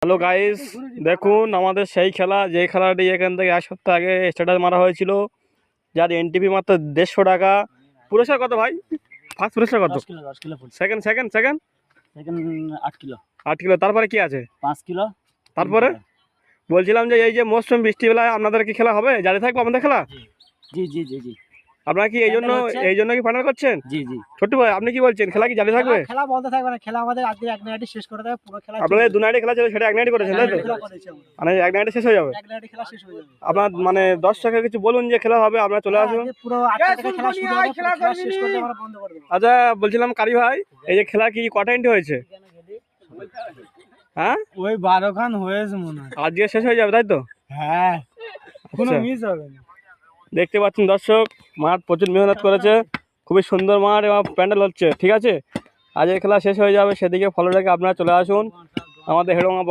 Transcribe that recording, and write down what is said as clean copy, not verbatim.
Hello guys, দেখুন আমাদের সেই খেলা, যে খেলাটি এখান থেকে এক সপ্তাহ আগে স্ট্যাটাস মারা হয়েছিল, যার এনটিপি মাত্র 150 টাকা। পুরস্কার কত ভাই? ফার্স্ট পুরস্কার কত? 10 কিলো 10 কিলো ফুল second second second second 8 kilo 8 kilo. তারপরে কি আছে? 5 কিলো তারপরে বলছিলাম যে এই যে মৌসুম বৃষ্টিবেলায় আপনাদের কি খেলা হবে? জারি থাকবে আমাদের খেলা? জি জি জি জি আপনারা কি এই জন্য কি ফাইনাল করছেন? জি জি ছোট্টু ভাই, আপনি কি বলছেন, খেলা কি জারি থাকবে? খেলা বন্ধ থাকবে না, খেলা আমাদের আজকে এক নাইটে শেষ করে দেবে পুরো খেলা। আপনাদের 2 নাইটে খেলা ছিল, সেটা 1 নাইটে করেছেন তাই তো? খেলা করেছি আমরা, মানে 1 নাইটে শেষ হয়ে যাবে? এক নাইটে খেলা শেষ হয়ে যাবে। আপনার মানে দর্শককে কিছু বলুন যে খেলা হবে, আপনারা চলে আসুন। আজকে পুরো 8টা থেকে খেলা শুরু হবে, পুরো খেলা শেষ করে দেবে, আমরা বন্ধ করে দেব। আচ্ছা, বলছিলাম কারি ভাই, এই যে খেলা কি কটা এন্ট্রি হয়েছে? হ্যাঁ, ওই 12 খান হয়েছে মনে হয়। আজকে শেষ হয়ে যাবে তাই তো? হ্যাঁ, কোনো আচ্ছা, মিস হবে না। দেখতে পাচ্ছেন দর্শক, মাঠ প্রচুর মেহনত করেছে, খুবই সুন্দর মাঠ এবং প্যান্ডেল হচ্ছে। ঠিক আছে, আজকের খেলা শেষ হয়ে যাবে, সেদিকে ফলো রেখে আপনারা চলে আসুন আমাদের হেড়োঙা